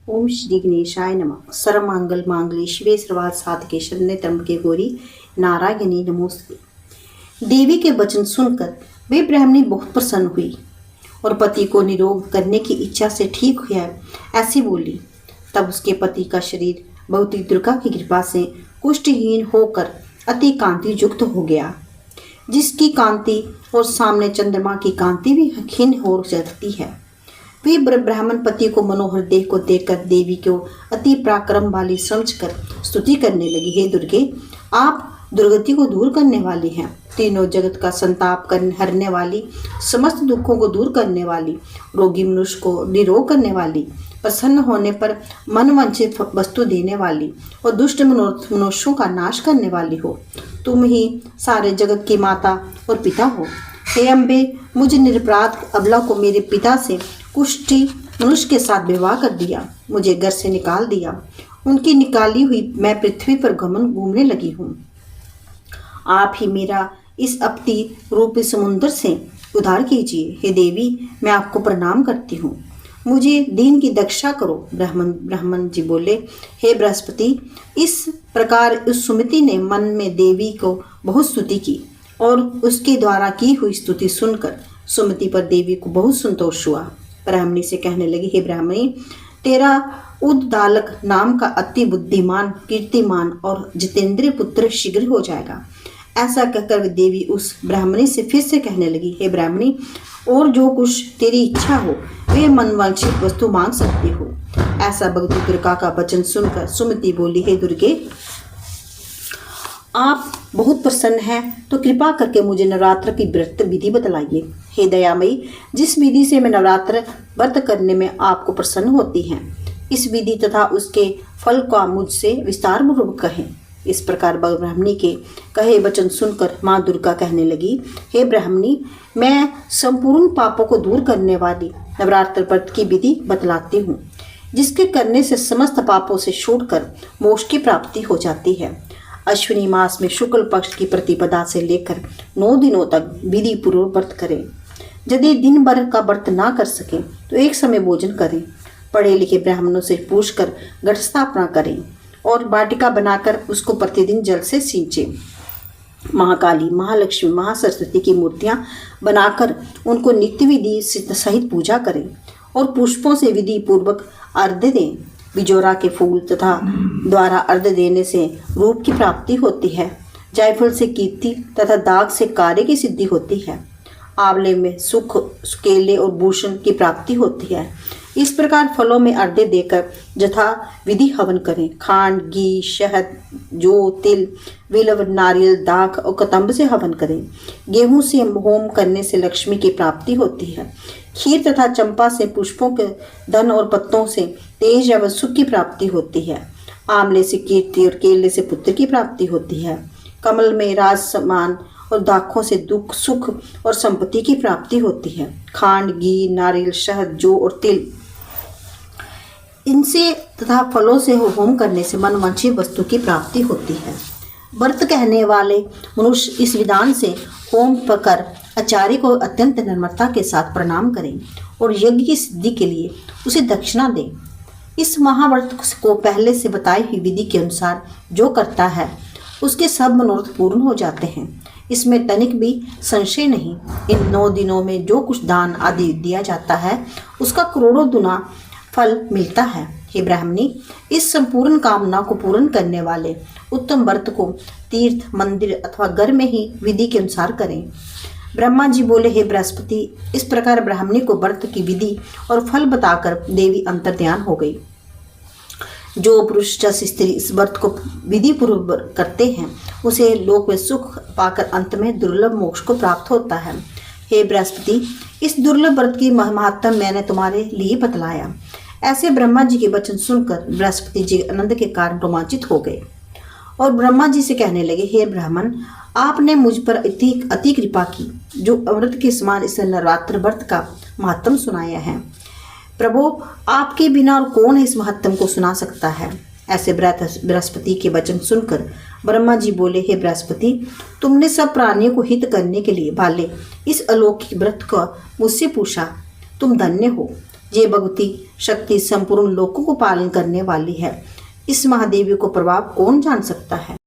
ओम श्री गणेशाय नमः। सर्वमंगल मांगल्ये शिवे सर्वार्थ साधके शरण्ये त्र्यंबके गौरी नारायणी नमोस्तुते। देवी के वचन सुनकर वे ब्राह्मणी बहुत प्रसन्न हुई और पति को निरोग करने की इच्छा से ठीक हुआ ऐसी बोली। तब उसके पति का शरीर भगवती दुर्गा की कृपा से कुष्ठहीन होकर अति कांति युक्त हो गया, जिसकी कांति और सामने चंद्रमा की कांति भी क्षीण हो जाती है। वे ब्राह्मण पति को मनोहर देह को देखकर देवी को अति पराक्रम वाली समझकर स्तुति करने लगी। हे दुर्गे, आप दुर्गति को दूर करने वाली हैं, तीनों जगत का संताप हरने वाली, समस्त दुखों को दूर करने वाली, रोगी मनुष्य को निरोग करने वाली, प्रसन्न होने पर मनवांछित वस्तु देने वाली और दुष्ट मनुष्यों का नाश करने वाली हो। तुम ही सारे जगत की माता और पिता हो। हे अम्बे, मुझे निरपराध अबला को मेरे पिता से कुष्ठी मनुष्य के साथ विवाह कर दिया, मुझे घर से निकाल दिया। उनकी निकाली हुई मैं पृथ्वी पर घूमने लगी हूँ। आप ही मेरा इस अपती रूपी समुद्र से उद्धार कीजिए। हे देवी, मैं आपको प्रणाम करती हूँ, मुझे दीन की रक्षा करो। ब्राह्मण जी बोले, हे बृहस्पति, इस प्रकार उस सुमति ने मन में देवी को बहुत स्तुति की और उसके द्वारा की हुई स्तुति सुनकर सुमति पर देवी को बहुत संतोष हुआ। ब्राह्मणी से कहने लगी, हे ब्राह्मणी, तेरा उद्दालक नाम का अति बुद्धिमान, कीर्तिमान और जितेंद्रिय पुत्र शीघ्र हो जाएगा। ऐसा कहकर देवी उस ब्राह्मणी से फिर से कहने लगी, हे ब्राह्मणी, और जो कुछ तेरी इच्छा हो वे मनवांछित वस्तु मांग सकती हो। ऐसा भगवती दुर्गा का वचन सुनकर सुमति बोली, हे दुर्गे, आप बहुत प्रसन्न हैं तो कृपा करके मुझे नवरात्र की व्रत विधि बतलाइए। हे दयामयी, जिस विधि से मैं नवरात्र व्रत करने में आपको प्रसन्न होती हैं, इस विधि तथा उसके फल का मुझसे विस्तार पूर्वक कहें। इस प्रकार ब्राह्मणी के कहे वचन सुनकर माँ दुर्गा कहने लगी, हे ब्राह्मणी, मैं संपूर्ण पापों को दूर करने वाली नवरात्र व्रत की विधि बतलाती हूँ, जिसके करने से समस्त पापों से छूटकर मोक्ष की प्राप्ति हो जाती है। अश्विनी मास में शुक्ल पक्ष की प्रतिपदा से लेकर 9 दिनों तक विधि पूर्वक व्रत करें। यदि दिन भर का व्रत ना कर सके तो एक समय भोजन करें। पढ़े लिखे ब्राह्मणों से पूछकर घट स्थापना करें और वाटिका बनाकर उसको प्रतिदिन जल से सींचें। महाकाली, महालक्ष्मी, महासरस्वती की मूर्तियां बनाकर उनको नित्य विधि सहित पूजा करें और पुष्पों से विधि पूर्वक अर्घ्य दें। बिजोरा के फूल तथा द्वारा अर्घ्य देने से रूप की प्राप्ति होती है। जायफल से कीर्ति तथा दाग से कार्य की सिद्धि होती है। आंवले में सुख, केले और भूषण की प्राप्ति होती है। इस प्रकार फलों में अर्घ्य देकर यथा विधि हवन करें। खांड, घी, शहद, जौ, तिल, विलव, नारियल, दाख और कतंब से हवन करें। गेहूं से होम करने से लक्ष्मी की प्राप्ति होती है। खीर तथा चंपा से पुष्पों के धन और पत्तों से तेज एवं सुख की प्राप्ति होती है। आंवले से कीर्ति और केले से पुत्र की प्राप्ति होती है। कमल में राज सम्मान और दाखों से दुख, सुख और संपत्ति की प्राप्ति होती है। खांड, घी, नारियल, शहद, जौ और तिल, इनसे तथा फलों से होम करने से मनवांछित वस्तु की प्राप्ति होती है। व्रत कहने वाले मनुष्य इस विधान से होम कर आचार्य को अत्यंत निर्मलता के साथ प्रणाम करें और यज्ञ की सिद्धि के लिए उसे दक्षिणा दें। इस महाव्रत को पहले से बताई हुई विधि के अनुसार जो करता है उसके सब मनोरथ पूर्ण हो जाते हैं। इसमें तनिक भी संशय नहीं। इन 9 दिनों में जो कुछ दान आदि दिया जाता है उसका करोड़ों गुना फल मिलता है। हे ब्राह्मणी, इस संपूर्ण कामना को पूर्ण करने वाले उत्तम व्रत को तीर्थ, मंदिर अथवा घर में ही विधि के अनुसार करें। ब्रह्मा जी बोले, हे बृहस्पति, इस प्रकार ब्राह्मणी को व्रत की विधि और फल बताकर देवी अंतर्ध्यान हो गई। जो पुरुष जस स्त्री इस व्रत को विधि पूर्वक करते हैं उसे लोक में सुख पाकर अंत में दुर्लभ मोक्ष को प्राप्त होता है। हे बृहस्पति, इस दुर्लभ व्रत की महत्ता मैंने तुम्हारे लिए बतलाया। ऐसे ब्रह्मा जी के वचन सुनकर बृहस्पति जी आनंद के कारण रोमांचित हो गए और ब्रह्मा जी से कहने लगे, हे ब्राह्मण, आपने मुझ पर अति कृपा की जो अमृत के समान इस नवरात्र व्रत का महत्व सुनाया है। प्रभु, आपके बिना और कौन है इस महत्व को सुना सकता है। ऐसे बृहस्पति के वचन सुनकर ब्रह्मा जी बोले, हे बृहस्पति, तुमने सब प्राणियों को हित करने के लिए वाले इस अलौकिक व्रत को मुझसे पूछा। तुम धन्य हो। ये भगवती शक्ति संपूर्ण लोकों को पालन करने वाली है। इस महादेवी को प्रभाव कौन जान सकता है।